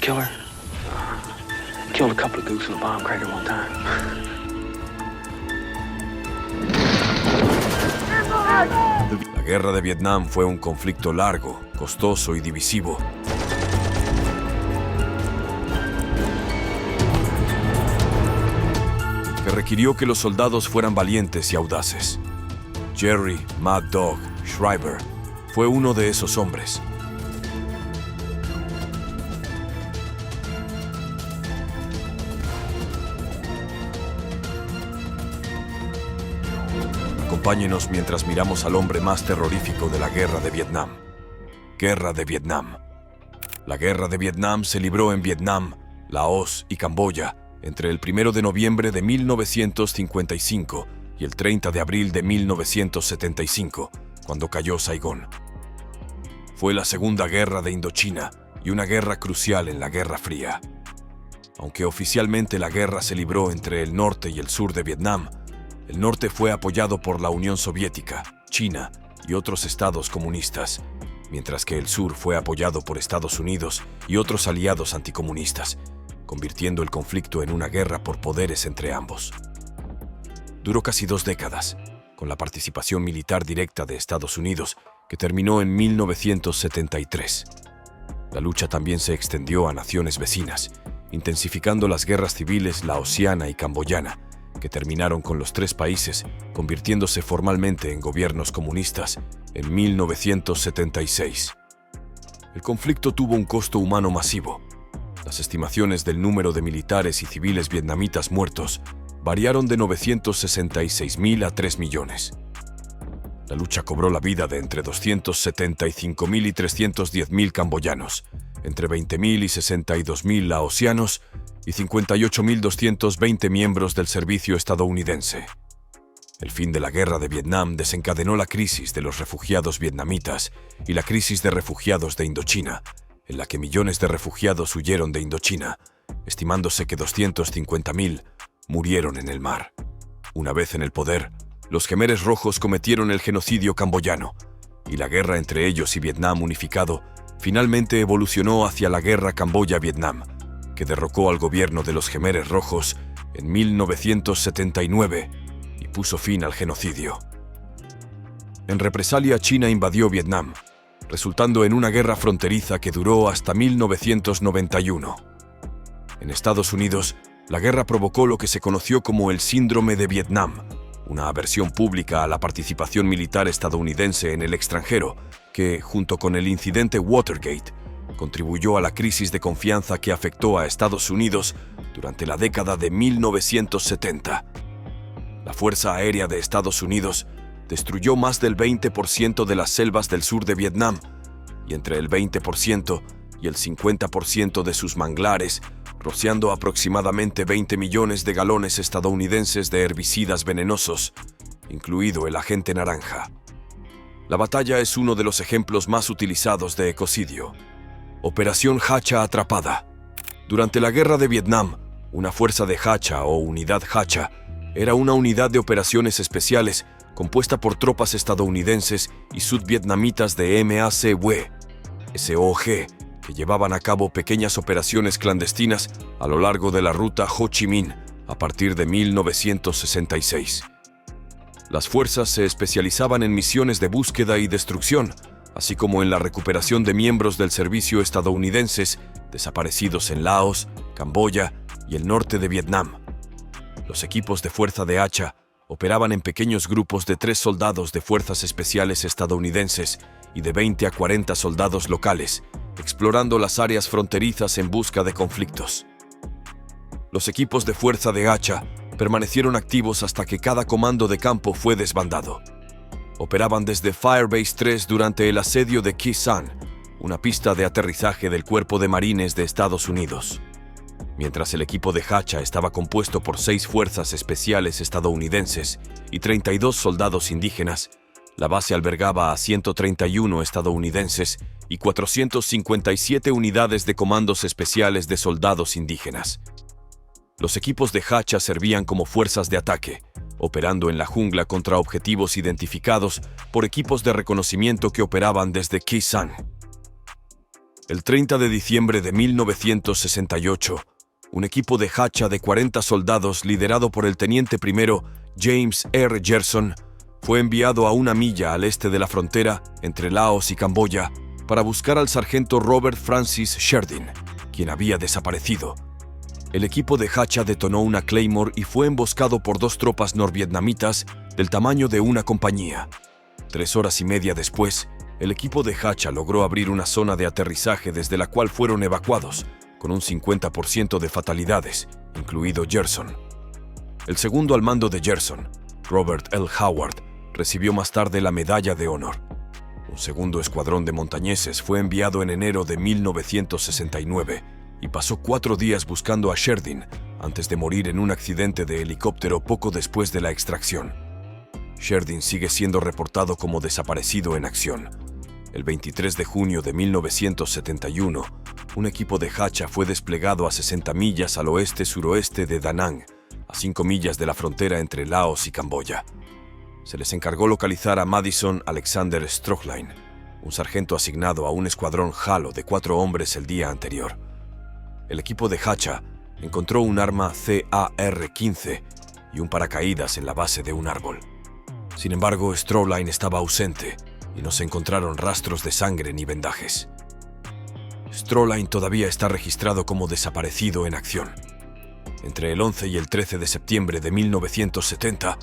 killer. Killed a couple of gooks in a bomb crater one time. La guerra de Vietnam fue un conflicto largo, costoso y divisivo. Que requirió que los soldados fueran valientes y audaces. Jerry Mad Dog Schreiber fue uno de esos hombres. Acompáñenos mientras miramos al hombre más terrorífico de la Guerra de Vietnam. Guerra de Vietnam. La Guerra de Vietnam se libró en Vietnam, Laos y Camboya entre el 1 de noviembre de 1955 y el 30 de abril de 1975, cuando cayó Saigón. Fue la Segunda Guerra de Indochina y una guerra crucial en la Guerra Fría. Aunque oficialmente la guerra se libró entre el norte y el sur de Vietnam, el norte fue apoyado por la Unión Soviética, China y otros estados comunistas, mientras que el sur fue apoyado por Estados Unidos y otros aliados anticomunistas, convirtiendo el conflicto en una guerra por poderes entre ambos. Duró casi 2 décadas, con la participación militar directa de Estados Unidos, que terminó en 1973. La lucha también se extendió a naciones vecinas, intensificando las guerras civiles laosiana y camboyana, que terminaron con los 3 países convirtiéndose formalmente en gobiernos comunistas en 1976. El conflicto tuvo un costo humano masivo. Las estimaciones del número de militares y civiles vietnamitas muertos variaron de 966.000 a 3 millones. La lucha cobró la vida de entre 275.000 y 310.000 camboyanos, entre 20.000 y 62.000 laosianos y 58.220 miembros del servicio estadounidense. El fin de la Guerra de Vietnam desencadenó la crisis de los refugiados vietnamitas y la crisis de refugiados de Indochina, en la que millones de refugiados huyeron de Indochina, estimándose que 250.000 murieron en el mar. Una vez en el poder, los Khmeres Rojos cometieron el genocidio camboyano, y la guerra entre ellos y Vietnam unificado finalmente evolucionó hacia la Guerra Camboya-Vietnam, que derrocó al gobierno de los Khmeres Rojos en 1979 y puso fin al genocidio. En represalia, China invadió Vietnam, resultando en una guerra fronteriza que duró hasta 1991. En Estados Unidos, la guerra provocó lo que se conoció como el Síndrome de Vietnam, una aversión pública a la participación militar estadounidense en el extranjero, que, junto con el incidente Watergate, contribuyó a la crisis de confianza que afectó a Estados Unidos durante la década de 1970. La Fuerza Aérea de Estados Unidos destruyó más del 20% de las selvas del sur de Vietnam, y entre el 20% y el 50% de sus manglares, rociando aproximadamente 20 millones de galones estadounidenses de herbicidas venenosos, incluido el agente naranja. La batalla es uno de los ejemplos más utilizados de ecocidio. Operación Hacha atrapada. Durante la Guerra de Vietnam, una fuerza de Hacha o unidad Hacha era una unidad de operaciones especiales compuesta por tropas estadounidenses y sudvietnamitas de MACW, SOG, que llevaban a cabo pequeñas operaciones clandestinas a lo largo de la ruta Ho Chi Minh a partir de 1966. Las fuerzas se especializaban en misiones de búsqueda y destrucción, así como en la recuperación de miembros del servicio estadounidenses desaparecidos en Laos, Camboya y el norte de Vietnam. Los equipos de fuerza de hacha operaban en pequeños grupos de 3 soldados de fuerzas especiales estadounidenses y de 20 a 40 soldados locales, explorando las áreas fronterizas en busca de conflictos. Los equipos de fuerza de hacha permanecieron activos hasta que cada comando de campo fue desbandado. Operaban desde Firebase 3 durante el asedio de Khe Sanh, una pista de aterrizaje del Cuerpo de Marines de Estados Unidos. Mientras el equipo de Hacha estaba compuesto por 6 fuerzas especiales estadounidenses y 32 soldados indígenas, la base albergaba a 131 estadounidenses y 457 unidades de comandos especiales de soldados indígenas. Los equipos de Hacha servían como fuerzas de ataque, operando en la jungla contra objetivos identificados por equipos de reconocimiento que operaban desde Khe Sanh. El 30 de diciembre de 1968, un equipo de hacha de 40 soldados liderado por el teniente primero James R. Gerson fue enviado a una milla al este de la frontera entre Laos y Camboya para buscar al sargento Robert Francis Sherdin, quien había desaparecido. El equipo de hacha detonó una Claymore y fue emboscado por 2 tropas norvietnamitas del tamaño de una compañía. 3 horas y media después, el equipo de hacha logró abrir una zona de aterrizaje desde la cual fueron evacuados, con un 50% de fatalidades, incluido Gerson. El segundo al mando de Gerson, Robert L. Howard, recibió más tarde la Medalla de Honor. Un segundo escuadrón de montañeses fue enviado en enero de 1969 y pasó 4 días buscando a Sherdin antes de morir en un accidente de helicóptero poco después de la extracción. Sherdin sigue siendo reportado como desaparecido en acción. El 23 de junio de 1971, un equipo de hacha fue desplegado a 60 millas al oeste-suroeste de Da Nang, a 5 millas de la frontera entre Laos y Camboya. Se les encargó localizar a Madison Alexander Strohlein, un sargento asignado a un escuadrón Halo de 4 hombres el día anterior. El equipo de hacha encontró un arma CAR-15 y un paracaídas en la base de un árbol. Sin embargo, Strohlein estaba ausente y no se encontraron rastros de sangre ni vendajes. Strohlein todavía está registrado como desaparecido en acción. Entre el 11 y el 13 de septiembre de 1970,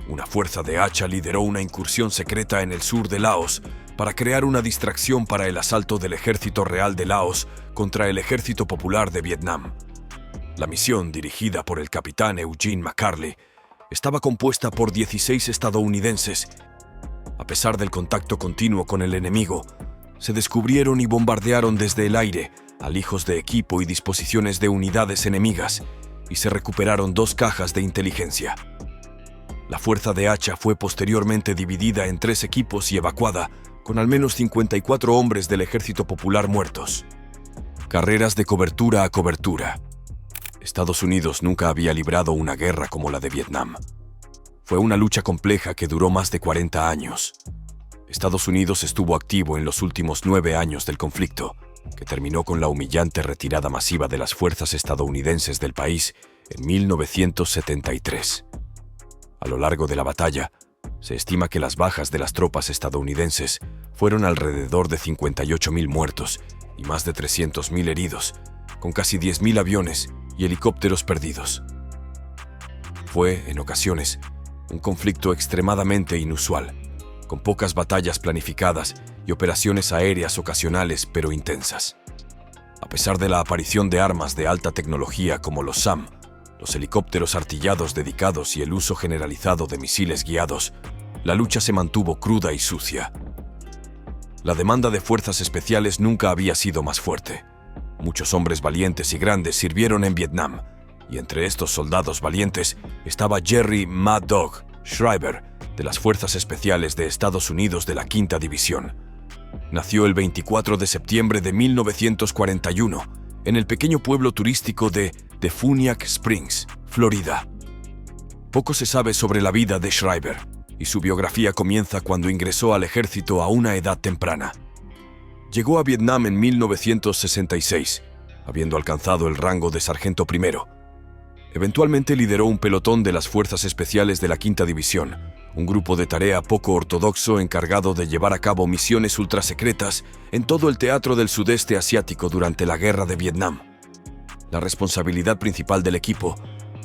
una fuerza de hacha lideró una incursión secreta en el sur de Laos para crear una distracción para el asalto del Ejército Real de Laos contra el Ejército Popular de Vietnam. La misión, dirigida por el capitán Eugene McCarley, estaba compuesta por 16 estadounidenses. A pesar del contacto continuo con el enemigo, se descubrieron y bombardearon desde el aire alijos de equipo y disposiciones de unidades enemigas, y se recuperaron 2 cajas de inteligencia. La fuerza de hacha fue posteriormente dividida en 3 equipos y evacuada, con al menos 54 hombres del Ejército Popular muertos. Carreras de cobertura a cobertura. Estados Unidos nunca había librado una guerra como la de Vietnam. Fue una lucha compleja que duró más de 40 años. Estados Unidos estuvo activo en los últimos 9 años del conflicto, que terminó con la humillante retirada masiva de las fuerzas estadounidenses del país en 1973. A lo largo de la batalla, se estima que las bajas de las tropas estadounidenses fueron alrededor de 58.000 muertos y más de 300.000 heridos, con casi 10.000 aviones y helicópteros perdidos. Fue, en ocasiones, un conflicto extremadamente inusual, con pocas batallas planificadas y operaciones aéreas ocasionales pero intensas. A pesar de la aparición de armas de alta tecnología como los SAM, los helicópteros artillados dedicados y el uso generalizado de misiles guiados, la lucha se mantuvo cruda y sucia. La demanda de fuerzas especiales nunca había sido más fuerte. Muchos hombres valientes y grandes sirvieron en Vietnam, y entre estos soldados valientes estaba Jerry Mad Dog Schreiber, de las Fuerzas Especiales de Estados Unidos de la Quinta División. Nació el 24 de septiembre de 1941 en el pequeño pueblo turístico de Defuniak Springs, Florida. Poco se sabe sobre la vida de Schreiber, y su biografía comienza cuando ingresó al ejército a una edad temprana. Llegó a Vietnam en 1966, habiendo alcanzado el rango de sargento primero. Eventualmente lideró un pelotón de las Fuerzas Especiales de la Quinta División, un grupo de tarea poco ortodoxo encargado de llevar a cabo misiones ultrasecretas en todo el teatro del sudeste asiático durante la Guerra de Vietnam. La responsabilidad principal del equipo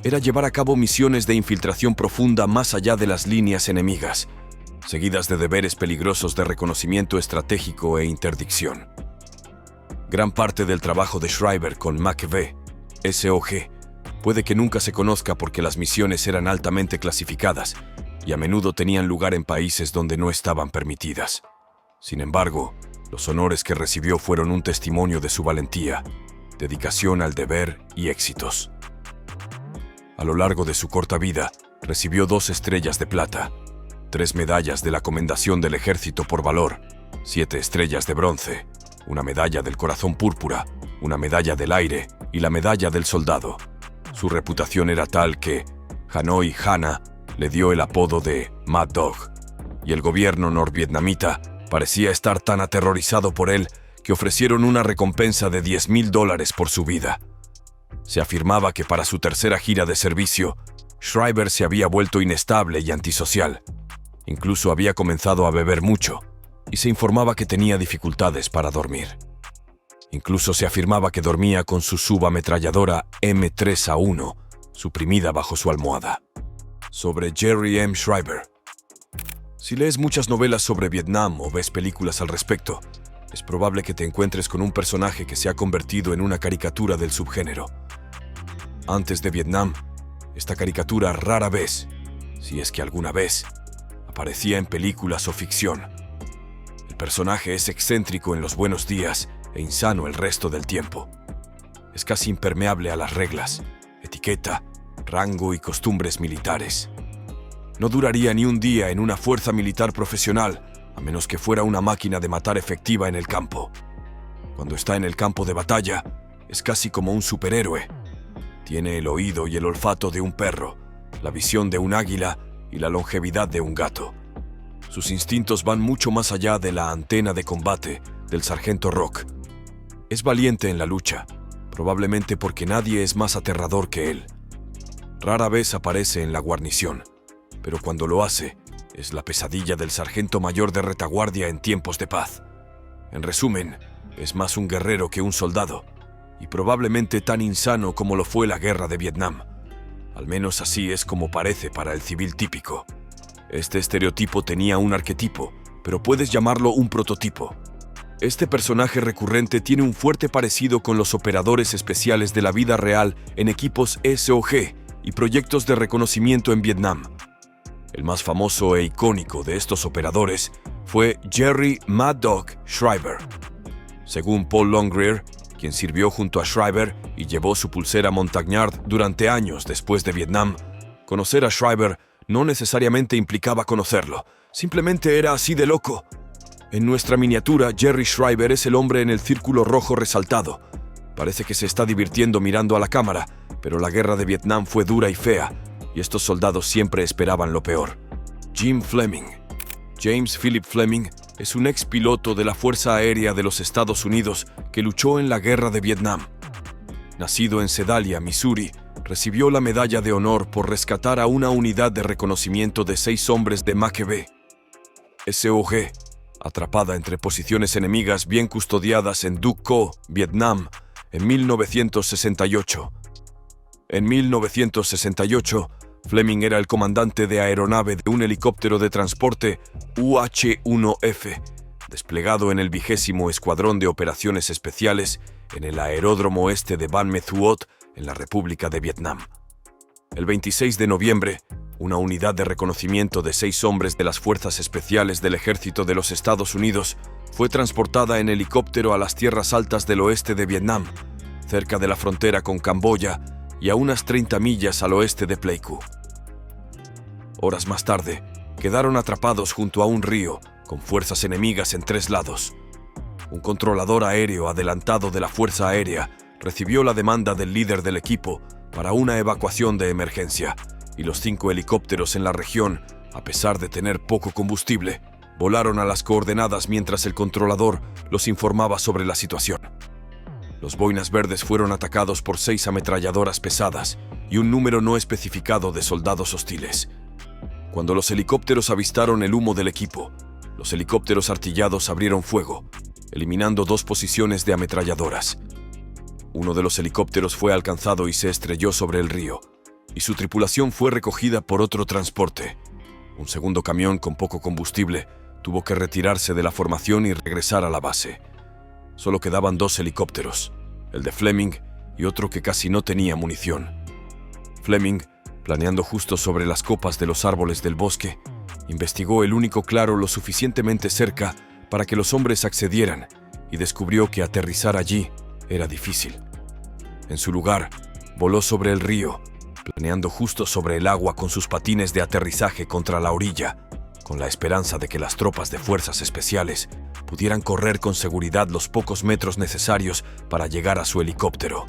era llevar a cabo misiones de infiltración profunda más allá de las líneas enemigas, seguidas de deberes peligrosos de reconocimiento estratégico e interdicción. Gran parte del trabajo de Schreiber con MACV, SOG, puede que nunca se conozca porque las misiones eran altamente clasificadas y a menudo tenían lugar en países donde no estaban permitidas. Sin embargo, los honores que recibió fueron un testimonio de su valentía, dedicación al deber y éxitos. A lo largo de su corta vida, recibió 2 estrellas de plata, 3 medallas de la Comendación del Ejército por valor, 7 estrellas de bronce, una medalla del Corazón Púrpura, una medalla del Aire y la medalla del Soldado. Su reputación era tal que Hanoi Hana le dio el apodo de Mad Dog, y el gobierno norvietnamita parecía estar tan aterrorizado por él que ofrecieron una recompensa de $10,000 por su vida. Se afirmaba que para su tercera gira de servicio, Schreiber se había vuelto inestable y antisocial. Incluso había comenzado a beber mucho, y se informaba que tenía dificultades para dormir. Incluso se afirmaba que dormía con su subametralladora M3A1 suprimida bajo su almohada. Sobre Jerry M. Schreiber. Si lees muchas novelas sobre Vietnam o ves películas al respecto, es probable que te encuentres con un personaje que se ha convertido en una caricatura del subgénero. Antes de Vietnam, esta caricatura rara vez, si es que alguna vez, aparecía en películas o ficción. El personaje es excéntrico en los buenos días e insano el resto del tiempo. Es casi impermeable a las reglas, etiqueta, rango y costumbres militares. No duraría ni un día en una fuerza militar profesional, a menos que fuera una máquina de matar efectiva en el campo. Cuando está en el campo de batalla, es casi como un superhéroe. Tiene el oído y el olfato de un perro, la visión de un águila y la longevidad de un gato. Sus instintos van mucho más allá de la antena de combate del sargento Rock. Es valiente en la lucha, probablemente porque nadie es más aterrador que él. Rara vez aparece en la guarnición, pero cuando lo hace, es la pesadilla del sargento mayor de retaguardia en tiempos de paz. En resumen, es más un guerrero que un soldado, y probablemente tan insano como lo fue la guerra de Vietnam. Al menos así es como parece para el civil típico. Este estereotipo tenía un arquetipo, pero puedes llamarlo un prototipo. Este personaje recurrente tiene un fuerte parecido con los operadores especiales de la vida real en equipos SOG y proyectos de reconocimiento en Vietnam. El más famoso e icónico de estos operadores fue Jerry Mad Dog Schreiber. Según Paul Longrear, quien sirvió junto a Schreiber y llevó su pulsera Montagnard durante años después de Vietnam, conocer a Schreiber no necesariamente implicaba conocerlo, simplemente era así de loco. En nuestra miniatura, Jerry Schreiber es el hombre en el círculo rojo resaltado. Parece que se está divirtiendo mirando a la cámara, pero la guerra de Vietnam fue dura y fea, y estos soldados siempre esperaban lo peor. Jim Fleming. James Philip Fleming es un ex piloto de la Fuerza Aérea de los Estados Unidos que luchó en la guerra de Vietnam. Nacido en Sedalia, Missouri, recibió la Medalla de Honor por rescatar a una unidad de reconocimiento de 6 hombres de MACV, SOG, atrapada entre posiciones enemigas bien custodiadas en Duc Co, Vietnam, en 1968. En 1968, Fleming era el comandante de aeronave de un helicóptero de transporte UH-1F, desplegado en el 20º Escuadrón de Operaciones Especiales en el aeródromo este de Ban Me Thuot, en la República de Vietnam. El 26 de noviembre, una unidad de reconocimiento de 6 hombres de las Fuerzas Especiales del Ejército de los Estados Unidos fue transportada en helicóptero a las tierras altas del oeste de Vietnam, cerca de la frontera con Camboya y a unas 30 millas al oeste de Pleiku. Horas más tarde, quedaron atrapados junto a un río, con fuerzas enemigas en 3 lados. Un controlador aéreo adelantado de la Fuerza Aérea recibió la demanda del líder del equipo para una evacuación de emergencia, y los 5 helicópteros en la región, a pesar de tener poco combustible, volaron a las coordenadas mientras el controlador los informaba sobre la situación. Los boinas verdes fueron atacados por 6 ametralladoras pesadas y un número no especificado de soldados hostiles. Cuando los helicópteros avistaron el humo del equipo, los helicópteros artillados abrieron fuego, eliminando 2 posiciones de ametralladoras. Uno de los helicópteros fue alcanzado y se estrelló sobre el río, y su tripulación fue recogida por otro transporte. Un segundo camión con poco combustible tuvo que retirarse de la formación y regresar a la base. Solo quedaban 2 helicópteros, el de Fleming y otro que casi no tenía munición. Fleming, planeando justo sobre las copas de los árboles del bosque, investigó el único claro lo suficientemente cerca para que los hombres accedieran y descubrió que aterrizar allí era difícil. En su lugar, voló sobre el río, planeando justo sobre el agua con sus patines de aterrizaje contra la orilla, con la esperanza de que las tropas de fuerzas especiales pudieran correr con seguridad los pocos metros necesarios para llegar a su helicóptero.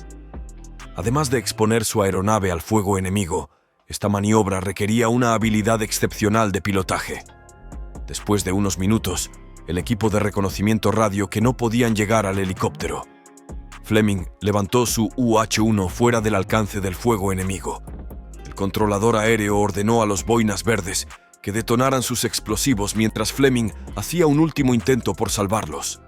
Además de exponer su aeronave al fuego enemigo, esta maniobra requería una habilidad excepcional de pilotaje. Después de unos minutos, el equipo de reconocimiento radio que no podían llegar al helicóptero. Fleming levantó su UH-1 fuera del alcance del fuego enemigo. El controlador aéreo ordenó a los boinas verdes que detonaran sus explosivos mientras Fleming hacía un último intento por salvarlos.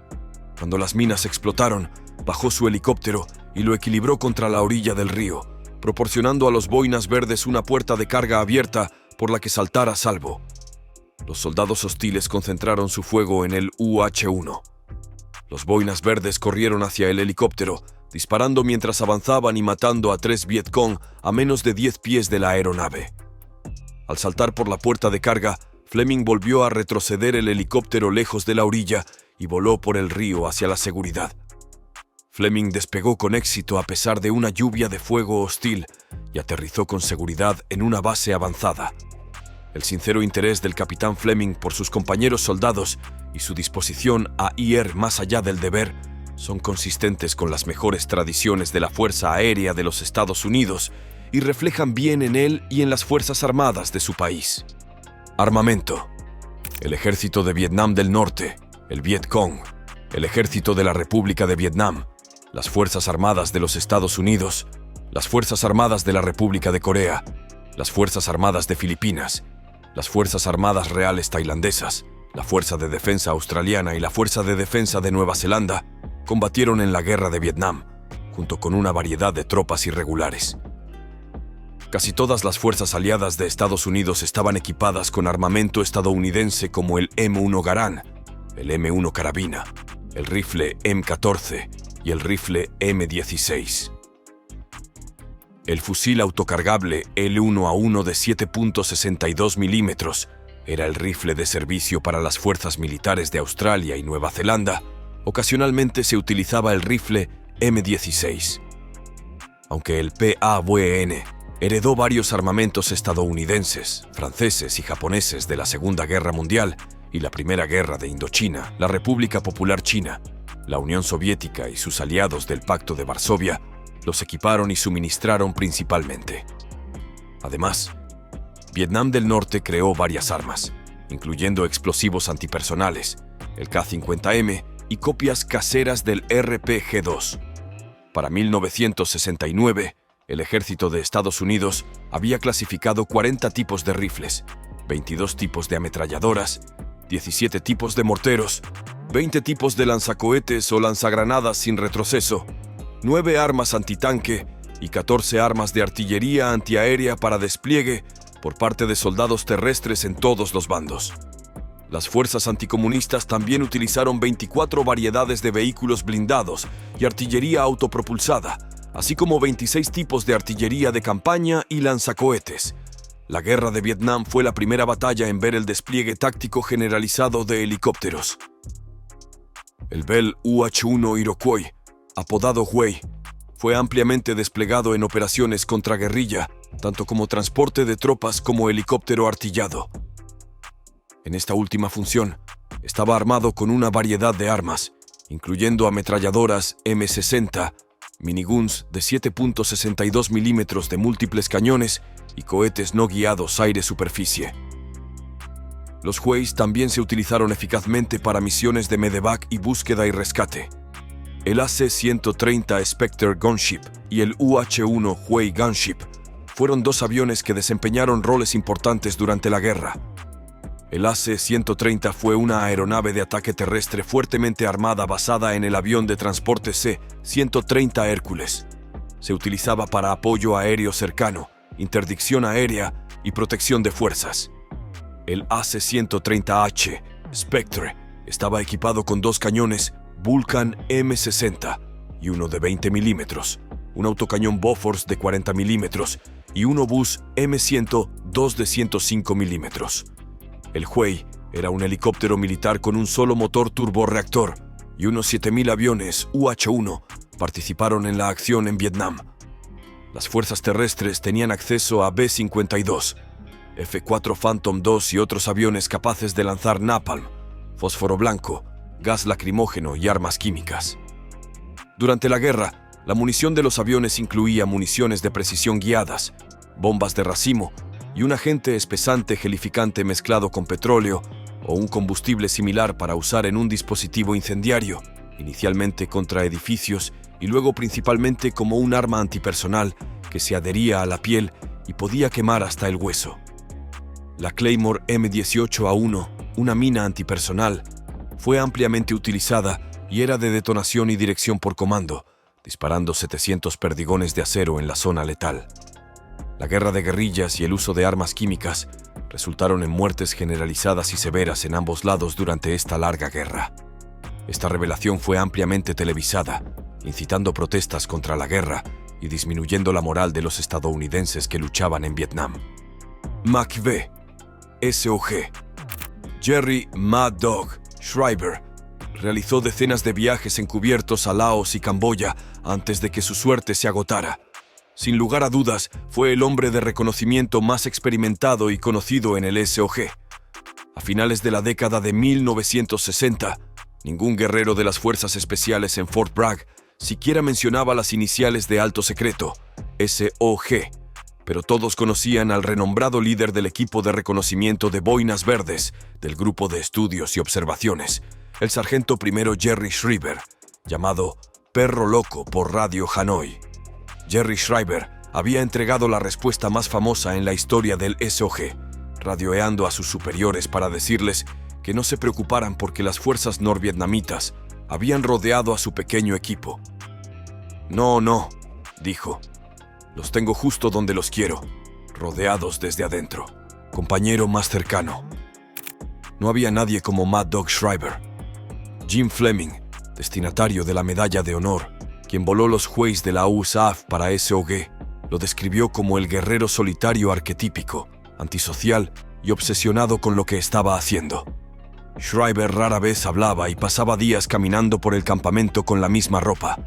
Cuando las minas explotaron, bajó su helicóptero y lo equilibró contra la orilla del río, proporcionando a los boinas verdes una puerta de carga abierta por la que saltar a salvo. Los soldados hostiles concentraron su fuego en el UH-1. Los boinas verdes corrieron hacia el helicóptero, disparando mientras avanzaban y matando a 3 Vietcong a menos de 10 pies de la aeronave. Al saltar por la puerta de carga, Fleming volvió a retroceder el helicóptero lejos de la orilla y voló por el río hacia la seguridad. Fleming despegó con éxito a pesar de una lluvia de fuego hostil y aterrizó con seguridad en una base avanzada. El sincero interés del capitán Fleming por sus compañeros soldados y su disposición a ir más allá del deber son consistentes con las mejores tradiciones de la Fuerza Aérea de los Estados Unidos y reflejan bien en él y en las Fuerzas Armadas de su país. Armamento. El Ejército de Vietnam del Norte, el Vietcong, el Ejército de la República de Vietnam, las Fuerzas Armadas de los Estados Unidos, las Fuerzas Armadas de la República de Corea, las Fuerzas Armadas de Filipinas, las Fuerzas Armadas Reales Tailandesas, la Fuerza de Defensa Australiana y la Fuerza de Defensa de Nueva Zelanda combatieron en la Guerra de Vietnam, junto con una variedad de tropas irregulares. Casi todas las fuerzas aliadas de Estados Unidos estaban equipadas con armamento estadounidense como el M1 Garand, el M1 Carabina, el rifle M14 y el rifle M16. El fusil autocargable L1A1 de 7.62 milímetros era el rifle de servicio para las fuerzas militares de Australia y Nueva Zelanda. Ocasionalmente se utilizaba el rifle M16. Aunque el PAVN heredó varios armamentos estadounidenses, franceses y japoneses de la Segunda Guerra Mundial y la Primera Guerra de Indochina, la República Popular China, la Unión Soviética y sus aliados del Pacto de Varsovia los equiparon y suministraron principalmente. Además, Vietnam del Norte creó varias armas, incluyendo explosivos antipersonales, el K-50M y copias caseras del RPG-2. Para 1969, el ejército de Estados Unidos había clasificado 40 tipos de rifles, 22 tipos de ametralladoras, 17 tipos de morteros, 20 tipos de lanzacohetes o lanzagranadas sin retroceso, 9 armas antitanque y 14 armas de artillería antiaérea para despliegue por parte de soldados terrestres en todos los bandos. Las fuerzas anticomunistas también utilizaron 24 variedades de vehículos blindados y artillería autopropulsada, así como 26 tipos de artillería de campaña y lanzacohetes. La Guerra de Vietnam fue la primera batalla en ver el despliegue táctico generalizado de helicópteros. El Bell UH-1 Iroquois, apodado Huey, fue ampliamente desplegado en operaciones contra guerrilla, tanto como transporte de tropas como helicóptero artillado. En esta última función, estaba armado con una variedad de armas, incluyendo ametralladoras M60, miniguns de 7.62 milímetros de múltiples cañones y cohetes no guiados aire-superficie. Los Hueys también se utilizaron eficazmente para misiones de medevac y búsqueda y rescate. El AC-130 Spectre Gunship y el UH-1 Huey Gunship fueron dos aviones que desempeñaron roles importantes durante la guerra. El AC-130 fue una aeronave de ataque terrestre fuertemente armada basada en el avión de transporte C-130 Hércules. Se utilizaba para apoyo aéreo cercano, interdicción aérea y protección de fuerzas. El AC-130H Spectre estaba equipado con 2 cañones Vulcan M60 y uno de 20 milímetros, un autocañón Bofors de 40 milímetros y un obús M102 de 105 milímetros. El Huey era un helicóptero militar con un solo motor turborreactor y unos 7.000 aviones UH-1 participaron en la acción en Vietnam. Las fuerzas terrestres tenían acceso a B-52, F-4 Phantom II y otros aviones capaces de lanzar napalm, fósforo blanco, gas lacrimógeno y armas químicas. Durante la guerra, la munición de los aviones incluía municiones de precisión guiadas, bombas de racimo y un agente espesante gelificante mezclado con petróleo o un combustible similar para usar en un dispositivo incendiario, inicialmente contra edificios y luego principalmente como un arma antipersonal que se adhería a la piel y podía quemar hasta el hueso. La Claymore M18A1, una mina antipersonal, fue ampliamente utilizada y era de detonación y dirección por comando, disparando 700 perdigones de acero en la zona letal. La guerra de guerrillas y el uso de armas químicas resultaron en muertes generalizadas y severas en ambos lados durante esta larga guerra. Esta revelación fue ampliamente televisada, incitando protestas contra la guerra y disminuyendo la moral de los estadounidenses que luchaban en Vietnam. McVeigh, SOG. Jerry Mad Dog Schreiber realizó decenas de viajes encubiertos a Laos y Camboya antes de que su suerte se agotara. Sin lugar a dudas, fue el hombre de reconocimiento más experimentado y conocido en el SOG. A finales de la década de 1960, ningún guerrero de las fuerzas especiales en Fort Bragg siquiera mencionaba las iniciales de alto secreto, SOG, pero todos conocían al renombrado líder del equipo de reconocimiento de boinas verdes del Grupo de Estudios y Observaciones, el sargento primero Jerry Schreiber, llamado Perro Loco por Radio Hanoi. Jerry Schreiber había entregado la respuesta más famosa en la historia del SOG, radioeando a sus superiores para decirles que no se preocuparan porque las fuerzas norvietnamitas habían rodeado a su pequeño equipo. No, dijo. Los tengo justo donde los quiero, rodeados desde adentro. Compañero más cercano. No había nadie como Mad Dog Schreiber. Jim Fleming, destinatario de la Medalla de Honor, quien voló los Hueys de la USAF para SOG, lo describió como el guerrero solitario arquetípico, antisocial y obsesionado con lo que estaba haciendo. Schreiber rara vez hablaba y pasaba días caminando por el campamento con la misma ropa.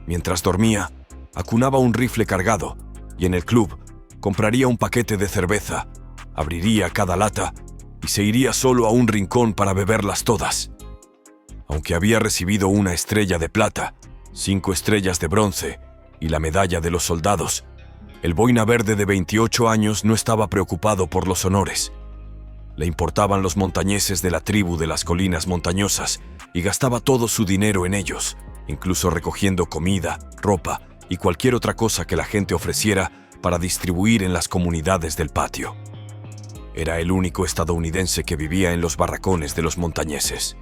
Mientras dormía, acunaba un rifle cargado y en el club compraría un paquete de cerveza, abriría cada lata y se iría solo a un rincón para beberlas todas. Aunque había recibido una estrella de plata, 5 estrellas de bronce y la medalla de los soldados, el boina verde de 28 años no estaba preocupado por los honores. Le importaban los montañeses de la tribu de las colinas montañosas y gastaba todo su dinero en ellos, incluso recogiendo comida, ropa y cualquier otra cosa que la gente ofreciera para distribuir en las comunidades del patio. Era el único estadounidense que vivía en los barracones de los montañeses.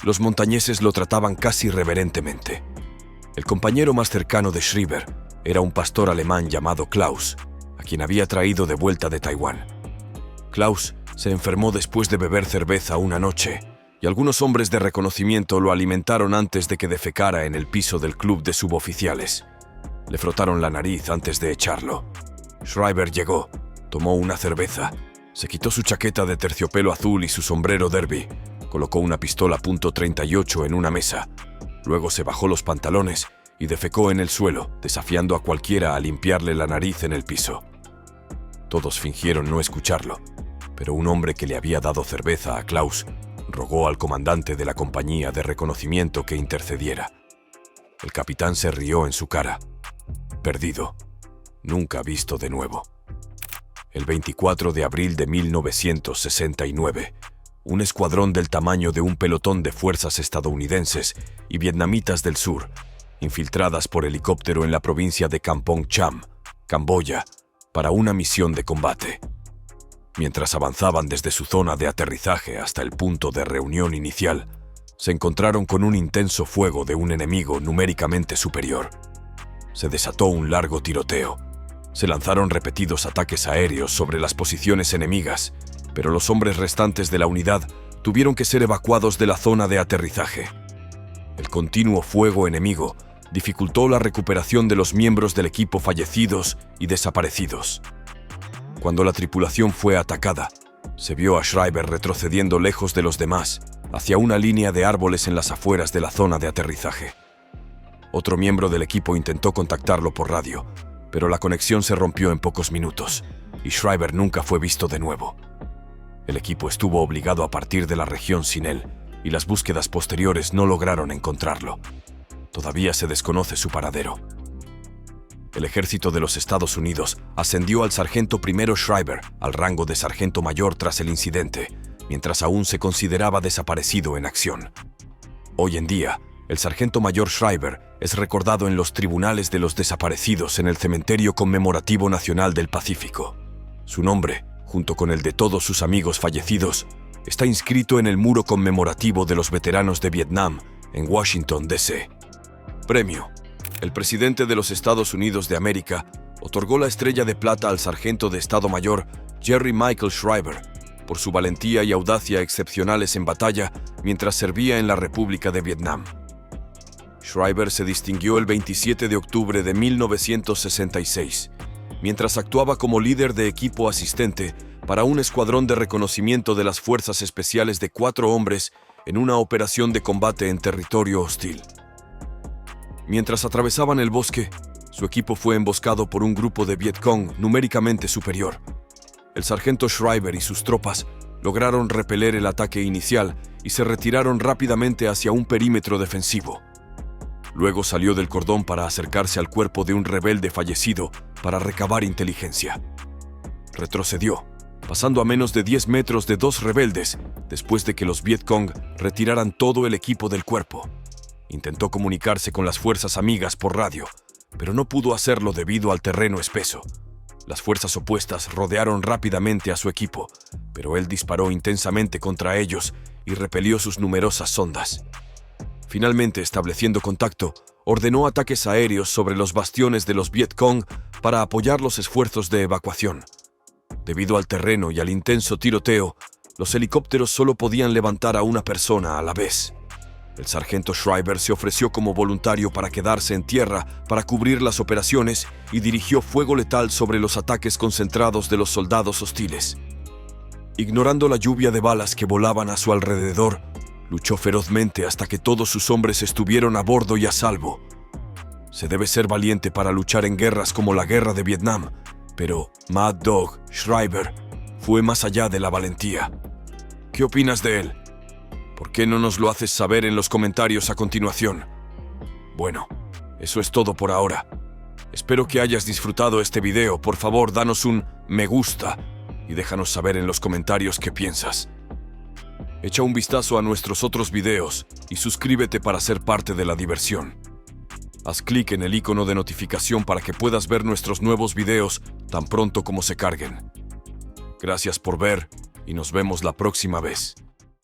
Los montañeses lo trataban casi reverentemente. El compañero más cercano de Schreiber era un pastor alemán llamado Klaus, a quien había traído de vuelta de Taiwán. Klaus se enfermó después de beber cerveza una noche, y algunos hombres de reconocimiento lo alimentaron antes de que defecara en el piso del club de suboficiales. Le frotaron la nariz antes de echarlo. Schreiber llegó, tomó una cerveza, se quitó su chaqueta de terciopelo azul y su sombrero derby, colocó una pistola .38 en una mesa, luego se bajó los pantalones y defecó en el suelo, desafiando a cualquiera a limpiarle la nariz en el piso. Todos fingieron no escucharlo, pero un hombre que le había dado cerveza a Klaus rogó al comandante de la compañía de reconocimiento que intercediera. El capitán se rió en su cara. Perdido. Nunca visto de nuevo. El 24 de abril de 1969, un escuadrón del tamaño de un pelotón de fuerzas estadounidenses y vietnamitas del sur, infiltradas por helicóptero en la provincia de Kampong Cham, Camboya, para una misión de combate. Mientras avanzaban desde su zona de aterrizaje hasta el punto de reunión inicial, se encontraron con un intenso fuego de un enemigo numéricamente superior. Se desató un largo tiroteo. Se lanzaron repetidos ataques aéreos sobre las posiciones enemigas, pero los hombres restantes de la unidad tuvieron que ser evacuados de la zona de aterrizaje. El continuo fuego enemigo dificultó la recuperación de los miembros del equipo fallecidos y desaparecidos. Cuando la tripulación fue atacada, se vio a Schreiber retrocediendo lejos de los demás, hacia una línea de árboles en las afueras de la zona de aterrizaje. Otro miembro del equipo intentó contactarlo por radio, pero la conexión se rompió en pocos minutos, y Schreiber nunca fue visto de nuevo. El equipo estuvo obligado a partir de la región sin él, y las búsquedas posteriores no lograron encontrarlo. Todavía se desconoce su paradero. El ejército de los Estados Unidos ascendió al sargento primero Schreiber al rango de sargento mayor tras el incidente, mientras aún se consideraba desaparecido en acción. Hoy en día, el sargento mayor Schreiber es recordado en los tribunales de los desaparecidos en el Cementerio Conmemorativo Nacional del Pacífico. Su nombre, junto con el de todos sus amigos fallecidos, está inscrito en el muro conmemorativo de los veteranos de Vietnam en Washington, D.C. Premio. El presidente de los Estados Unidos de América otorgó la Estrella de Plata al sargento de Estado Mayor Jerry Michael Schreiber por su valentía y audacia excepcionales en batalla mientras servía en la República de Vietnam. Schreiber se distinguió el 27 de octubre de 1966, mientras actuaba como líder de equipo asistente para un escuadrón de reconocimiento de las Fuerzas Especiales de 4 hombres en una operación de combate en territorio hostil. Mientras atravesaban el bosque, su equipo fue emboscado por un grupo de Vietcong numéricamente superior. El sargento Schreiber y sus tropas lograron repeler el ataque inicial y se retiraron rápidamente hacia un perímetro defensivo. Luego salió del cordón para acercarse al cuerpo de un rebelde fallecido para recabar inteligencia. Retrocedió, pasando a menos de 10 metros de 2 rebeldes después de que los Vietcong retiraran todo el equipo del cuerpo. Intentó comunicarse con las fuerzas amigas por radio, pero no pudo hacerlo debido al terreno espeso. Las fuerzas opuestas rodearon rápidamente a su equipo, pero él disparó intensamente contra ellos y repelió sus numerosas sondas. Finalmente, estableciendo contacto, ordenó ataques aéreos sobre los bastiones de los Vietcong para apoyar los esfuerzos de evacuación. Debido al terreno y al intenso tiroteo, los helicópteros solo podían levantar a una persona a la vez. El sargento Schreiber se ofreció como voluntario para quedarse en tierra para cubrir las operaciones y dirigió fuego letal sobre los ataques concentrados de los soldados hostiles. Ignorando la lluvia de balas que volaban a su alrededor, luchó ferozmente hasta que todos sus hombres estuvieron a bordo y a salvo. Se debe ser valiente para luchar en guerras como la Guerra de Vietnam, pero Mad Dog Schreiber fue más allá de la valentía. ¿Qué opinas de él? ¿Por qué no nos lo haces saber en los comentarios a continuación? Bueno, eso es todo por ahora. Espero que hayas disfrutado este video. Por favor, danos un me gusta y déjanos saber en los comentarios qué piensas. Echa un vistazo a nuestros otros videos y suscríbete para ser parte de la diversión. Haz clic en el icono de notificación para que puedas ver nuestros nuevos videos tan pronto como se carguen. Gracias por ver y nos vemos la próxima vez.